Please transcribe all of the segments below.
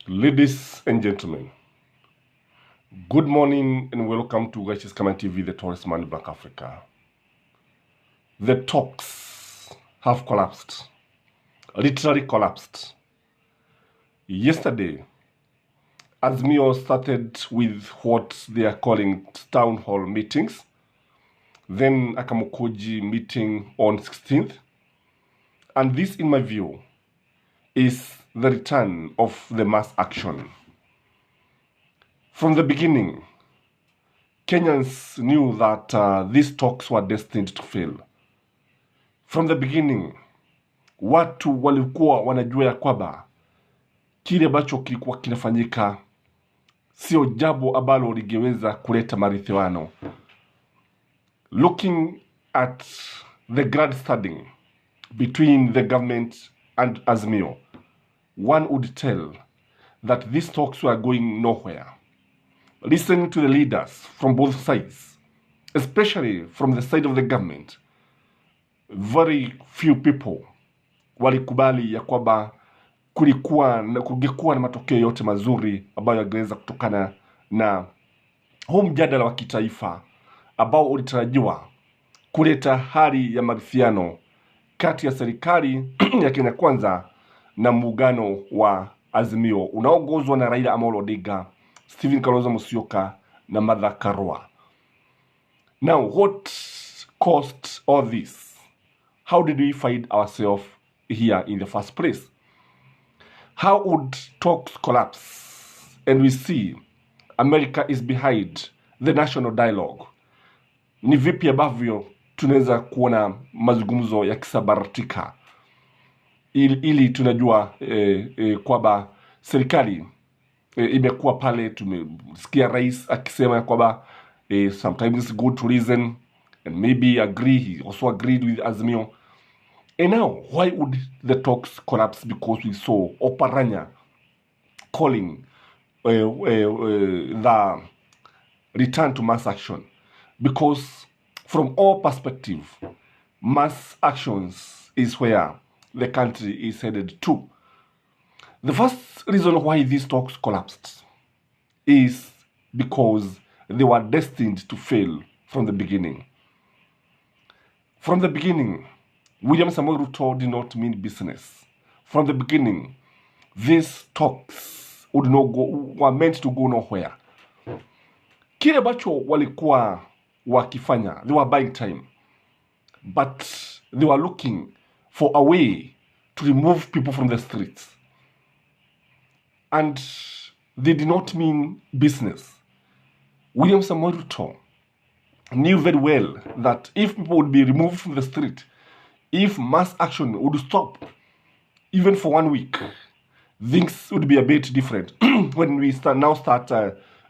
Ladies and gentlemen, good morning and welcome to Skyman TV, the tourist man in Black Africa. The talks have collapsed, literally collapsed. Yesterday, Azimio started with what they are calling town hall meetings, then a KAMUKUNJI meeting on 16th, and this, in my view, is the return of the mass action. From the beginning, Kenyans knew that these talks were destined to fail. From the beginning, watu walikuwa wanajua ya kwamba kile ambacho kilikuwa kinafanyika sio jambo ambalo lingeweza kuleta maridhiano. Looking at the grand standing between the government and Azimio, one would tell that these talks were going nowhere. Listening to the leaders from both sides, especially from the side of the government, very few people walikubali ya kwamba kungekuwa na matokeo yote mazuri ambayo yangeweza kutokana na huu mjadala wa kitaifa ambao ulitarajiwa kuleta hali ya maridhiano kati ya serikali ya Kenya Kwanza na muungano wa Azimio unaongozwa na Raila Amolo Odinga, Stephen Kalonzo Musyoka na Martha Karua. Now, what caused all this? How did we find ourselves here in the first place? How would talks collapse and we see America is behind the national dialogue? Ni vipi ambavyo tunaweza kuona mazungumzo yakisabaratika ili tunajua kwamba serikali imekuwa pale. Tumesikia rais akisema kwamba sometimes it's good to listen and maybe agree. He also agreed with Azimio. And now, why would the talks collapse? Because we saw Oparanya calling the return to mass action. Because from all perspectives, mass actions is where the country is headed to. The first reason why these talks collapsed is because they were destined to fail from the beginning. From the beginning, William Samoei Ruto did not mean business. From the beginning, these talks were meant to go nowhere. Kile ambacho walikuwa wakifanya, they were buying time, but they were looking for a way to remove people from the streets. And they did not mean business. William Samoei Ruto knew very well that if people would be removed from the street, if mass action would stop, even for 1 week, things would be a bit different. When we start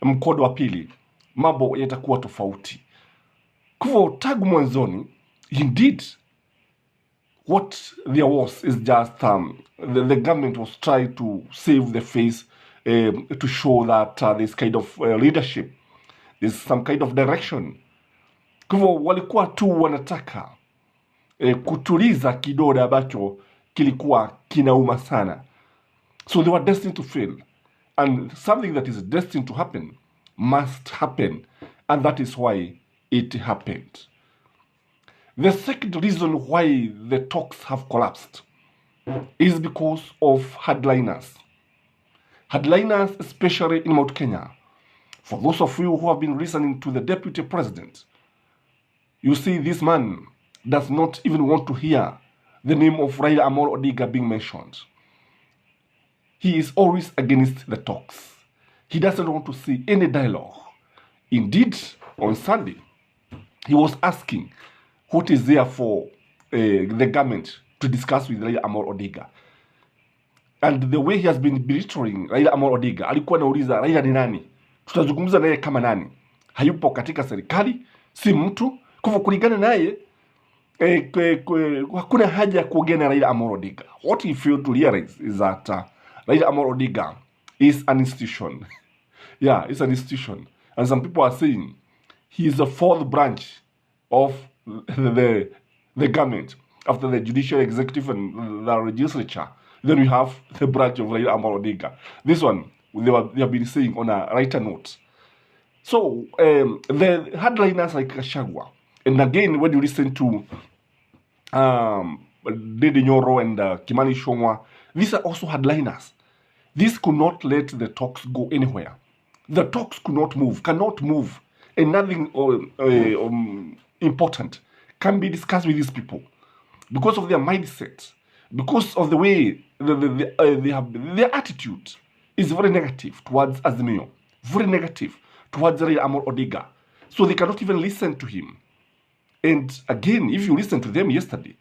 mkondo wa pili, mambo yatakuwa tofauti. Kwa tangu mwanzoni, indeed, what there was is just the government was trying to save the face, to show that there's kind of leadership, there's some kind of direction. Kwa walikuwa tu wanataka kutuliza kidole ambacho kilikuwa kinauma sana. So they were destined to fail. And something that is destined to happen must happen. And that is why it happened. The second reason why the talks have collapsed is because of hardliners. Hardliners, especially in Mount Kenya. For those of you who have been listening to the deputy president, you see this man does not even want to hear the name of Raila Amolo Odinga being mentioned. He is always against the talks. He doesn't want to see any dialogue. Indeed, on Sunday, he was asking what is there for the government to discuss with Raila Amolo Odinga. And the way he has been belittling Raila Amolo Odinga, alikuwa anauliza Raila ni nani? Tutazungumza naye kama nani? Hayupo katika serikali, si mtu. Kwa kulingana naye, hakuna haja kuongea na Raila Amolo Odinga. What he failed to realize is that Raila Amolo Odinga is an institution. Yeah, it's an institution. And some people are saying he is the fourth branch of the government after the judicial, executive, and the legislature. Then we have the branch of Raila Amolo Odinga. This one, they have been saying on a writer note. So, the hardliners like Gachagua, and again, when you listen to Dede Nyoro and Kimani Ichung'wah, these are also hardliners. This could not let the talks go anywhere. The talks cannot move, and nothing important can be discussed with these people because of their mindset, because of the way they have their attitude is very negative towards Azimio, very negative towards Raila Amolo Odinga. So they cannot even listen to him. And again, if you listen to them yesterday,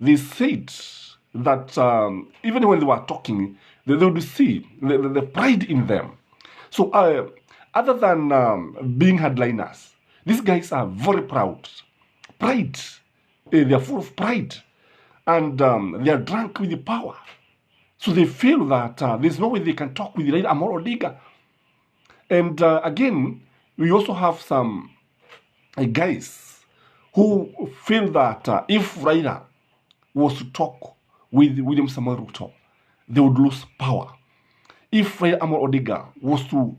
they said that even when they were talking, they would see the pride in them. So other than being hardliners, these guys are very proud. Pride. They are full of pride. And they are drunk with the power. So they feel that there's no way they can talk with Raila Amolo Odinga. And again, we also have some guys who feel that if Raila was to talk with William Samoei Ruto, they would lose power. If Raila Amolo Odinga was to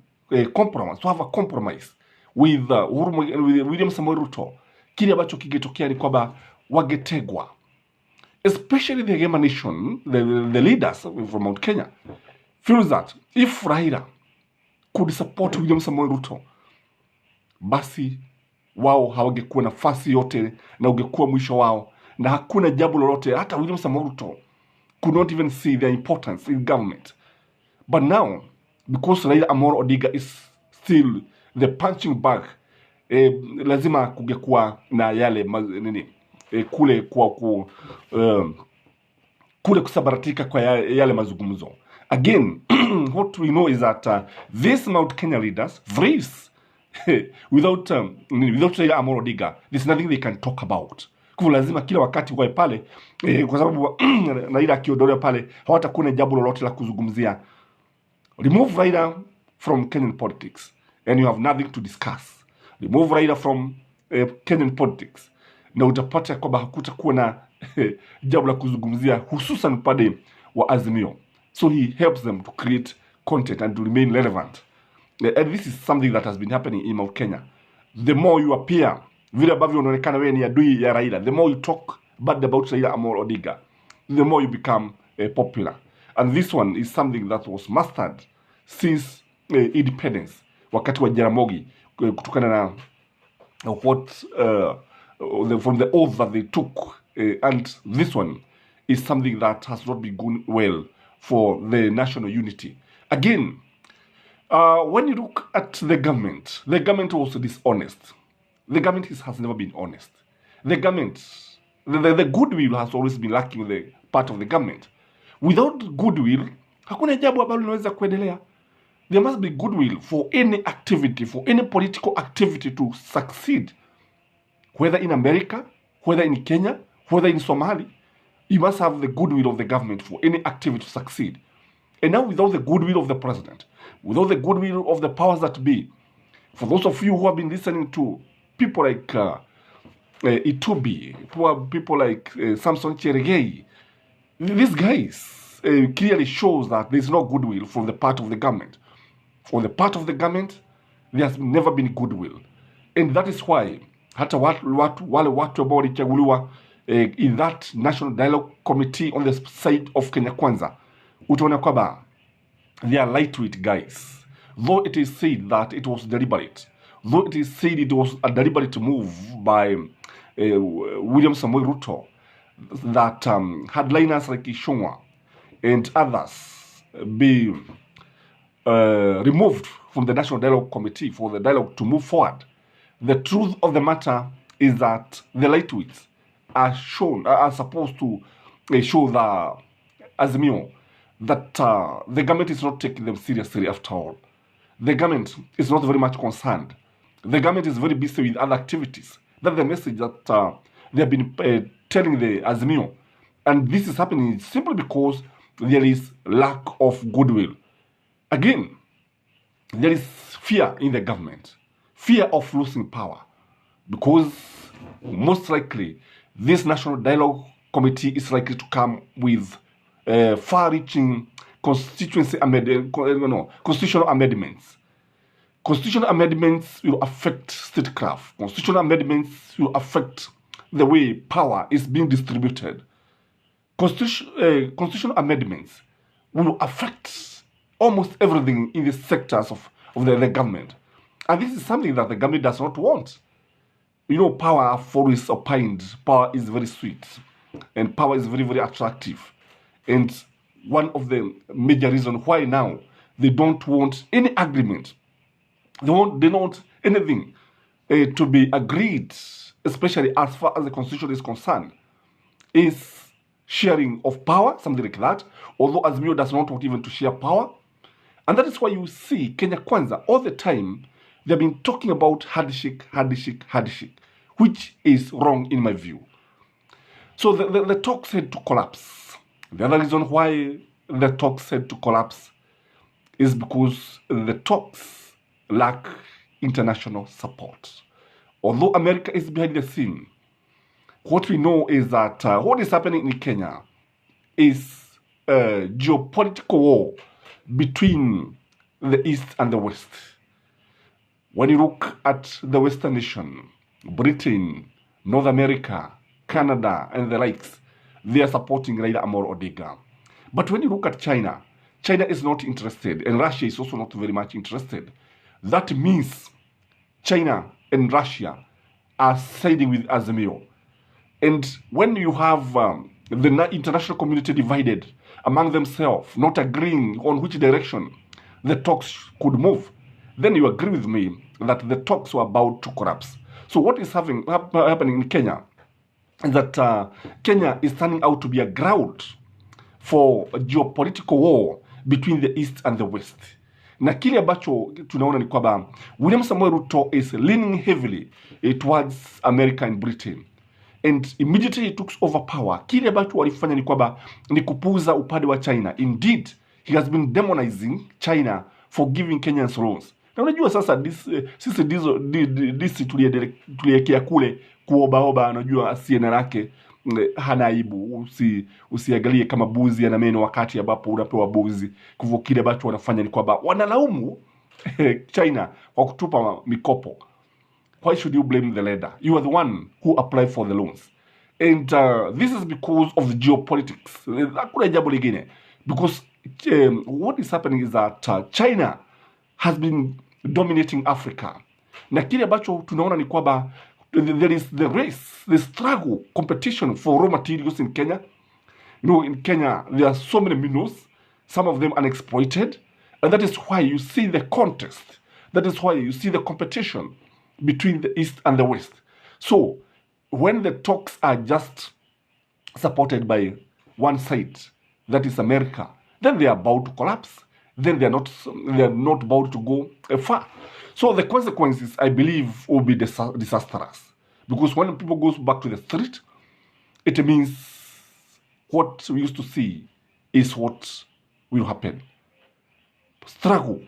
compromise, to have a compromise with William Samoei Ruto, kile ambacho kingetokea ni kwamba wagetegwa. Especially the KENYAN nation, the leaders from Mount Kenya, feels that if Raila could support William Samoei Ruto, basi wao hawangekuwa nafasi yote na ungekuwa mwisho wao, na hakuna jambo lolote. Hata William Samoei Ruto could not even see their importance in government. But now, because Raila Amolo Odinga is still the punching bag, lazima kungekuwa na yale kule kusabaratika kwa yale mazungumzo. Again, what we know is that these Mount Kenya leaders, without Raila Amolo Odinga, there's nothing they can talk about. Kwa lazima kila wakati wae pale, kwa sababu Raila akiondolewa pale, hawatakuwa na jambo lolote la kuzungumzia. Remove Raila from Kenyan politics, and you have nothing to discuss. Remove Raila from Kenyan politics, na utapata kwamba hakutakuwa na jambo la kuzungumzia, hususan upande wa Azimio. So he helps them to create content and to remain relevant. And this is something that has been happening in Mount Kenya. The more you appear, vile ambavyo unaonekana wewe ni adui ya Raila, the more you talk bad about Raila Amolo Odinga, the more you become popular. And this one is something that was mastered since independence, wakati wa Jaramogi, kutokana na from the oath that they took. And this one is something that has not been going well for the national unity. Again, when you look at the government was dishonest. The government has never been honest. The government, the goodwill has always been lacking the part of the government. Without goodwill, hakuna jambo ambalo linaweza kuendelea. There must be goodwill for any activity, for any political activity to succeed. Whether in America, whether in Kenya, whether in Somalia, you must have the goodwill of the government for any activity to succeed. And now without the goodwill of the president, without the goodwill of the powers that be, for those of you who have been listening to people like Itubi, people like Samson Cherigei, these guys clearly shows that there's no goodwill from the part of the government. On the part of the government, there has never been goodwill. And that is why hata wale watu ambao walichaguliwa in that National Dialogue Committee on the side of Kenya Kwanza, utaona kwamba they are lightweight guys. Though it is said that it was deliberate, though it is said it was a deliberate move by William Samoei Ruto, that hardliners like Ichung'wah and others be removed from the National Dialogue Committee for the dialogue to move forward. The truth of the matter is that the lightweights are supposed to show the Azimio that the government is not taking them seriously after all. The government is not very much concerned. The government is very busy with other activities. That's the message that they have been telling the Azimio. And this is happening simply because there is lack of goodwill. Again, there is fear in the government. Fear of losing power. Because most likely, this National Dialogue Committee is likely to come with far-reaching constitutional amendments. Constitutional amendments will affect statecraft. Constitutional amendments will affect the way power is being distributed. Constitutional amendments will affect almost everything in the sectors of the government. And this is something that the government does not want. You know, power, I've always opined, power is very sweet. And power is very, very attractive. And one of the major reasons why now they don't want any agreement, they don't want anything to be agreed, especially as far as the constitution is concerned, is sharing of power, something like that, although Azimio does not want even to share power. And that is why you see Kenya Kwanza all the time, they've been talking about handshake, which is wrong in my view. So the talks had to collapse. The other reason why the talks had to collapse is because the talks lack international support. Although America is behind the scene, what we know is that what is happening in Kenya is a geopolitical war between the East and the West. When you look at the Western nation, Britain, North America, Canada, and the likes, they are supporting Raila Amolo Odinga. But when you look at China, China is not interested, and Russia is also not very much interested. That means China and Russia are siding with Azimio. And when you have the international community divided among themselves, not agreeing on which direction the talks could move, then you agree with me that the talks were about to collapse. So what is happening in Kenya is that Kenya is turning out to be a ground for a geopolitical war between the East and the West. Na kile ambacho tunaona ni kwamba William Samoei Ruto is leaning heavily towards America and Britain. And immediately he took over power, kile ambacho walifanya ni kwamba ni kupuuza upande wa China. Indeed, he has been demonizing China for giving Kenyans loans. Na unajua sasa sisi disi tuliekea kule kuobaoba, unajua asiye lake hana aibu. Usiangalie kama buzi ana meno wakati ambapo unapewa buzi. Kwa hivyo kile ambacho wanafanya ni kwamba wanalaumu China kwa kutupa mikopo. Why should you blame the lender? You are the one who applied for the loans. And this is because of the geopolitics. Hakuna jambo lingine. Because what is happening is that China has been dominating Africa. Na kile ambacho tunaona ni kwamba there is the race, the struggle, competition for raw materials in Kenya. You know, in Kenya, there are so many minerals, some of them unexploited. And that is why you see the contest. That is why you see the competition between the East and the West. So, when the talks are just supported by one side, that is America, then they are about to collapse. Then they are not about to go far. So the consequences, I believe, will be disastrous. Because when people go back to the street, it means what we used to see is what will happen. Struggle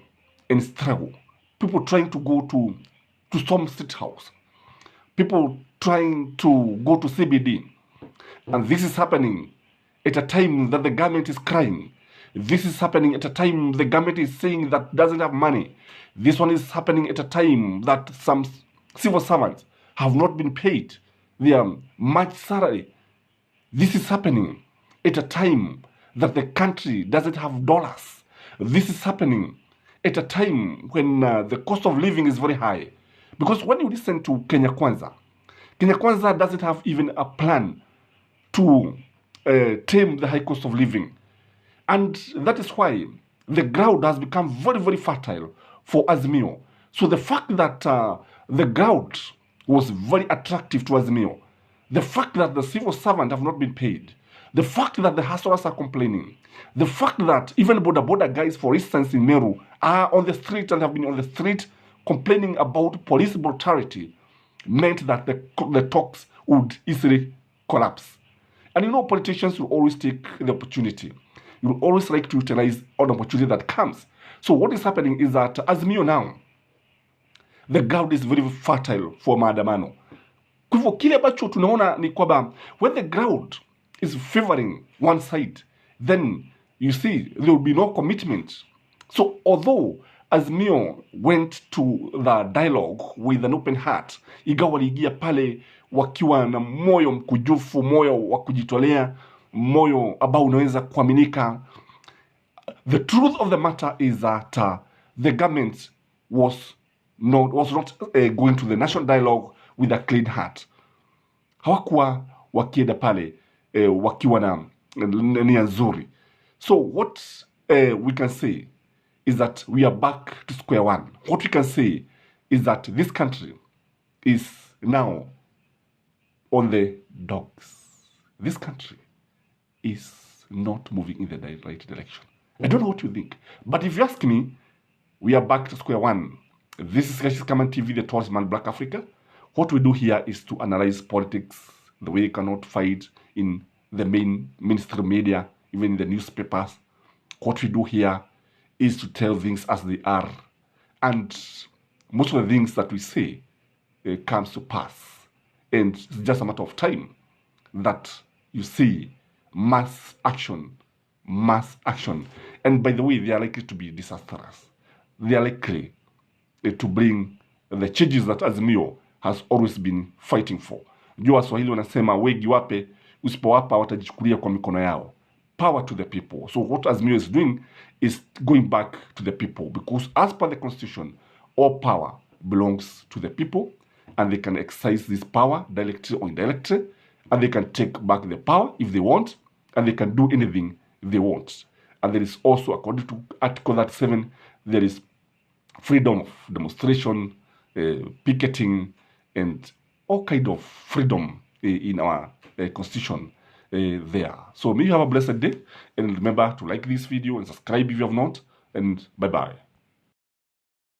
and struggle. People trying to go to storm State House. People trying to go to CBD. And this is happening at a time that the government is crying. This is happening at a time the government is saying that doesn't have money. This one is happening at a time that some civil servants have not been paid their much salary. This is happening at a time that the country doesn't have dollars. This is happening at a time when the cost of living is very high. Because when you listen to Kenya Kwanza doesn't have even a plan to tame the high cost of living. And that is why the ground has become very, very fertile for Azimio. So the fact that the ground was very attractive to Azimio, the fact that the civil servants have not been paid, the fact that the hustlers are complaining, the fact that even border guys, for instance, in Meru, are on the street and have been on the street complaining about police brutality, meant that the talks would easily collapse. And you know, politicians will always take the opportunity. You will always like to utilize all the opportunity that comes. So what is happening is that Azimio now, the ground is very fertile for maandamano. Kwa kile ambacho tunaona ni kwamba when the ground is favoring one side, then you see there will be no commitment. So although Azimio went to the dialogue with an open heart, ingawa waliingia pale wakiwa na moyo mkujufu, moyo wa kujitolea, moyo ambao unaweza kuaminika, the truth of the matter is that the government was not going to the national dialogue with a clean heart. Hawakuwa wakienda pale wakiwa na nia nzuri. So what we can say is that we are back to square one. What we can say is that this country is now on the dogs. This country is not moving in the right direction. I don't know what you think, but if you ask me, we are back to square one. This is Skyman TV, the tallest man, Black Africa. What we do here is to analyze politics the way you cannot find in the mainstream media, even in the newspapers. What we do here is to tell things as they are. And most of the things that we say comes to pass. And it's just a matter of time that you see mass action. And by the way, they are likely to be disastrous. They are likely to bring the changes that Azimio has always been fighting for. Jua Waswahili wanasema wegi wape, usipowapa watajichukulia kwa mikono yao. Power to the people. So what Azimio is doing is going back to the people, because as per the constitution, all power belongs to the people, and they can exercise this power directly or indirectly, and they can take back the power if they want, and they can do anything they want. And there is also, according to Article 37, there is freedom of demonstration, picketing, and all kind of freedom in our constitution there. So may you have a blessed day, and remember to like this video and subscribe if you have not, and bye-bye.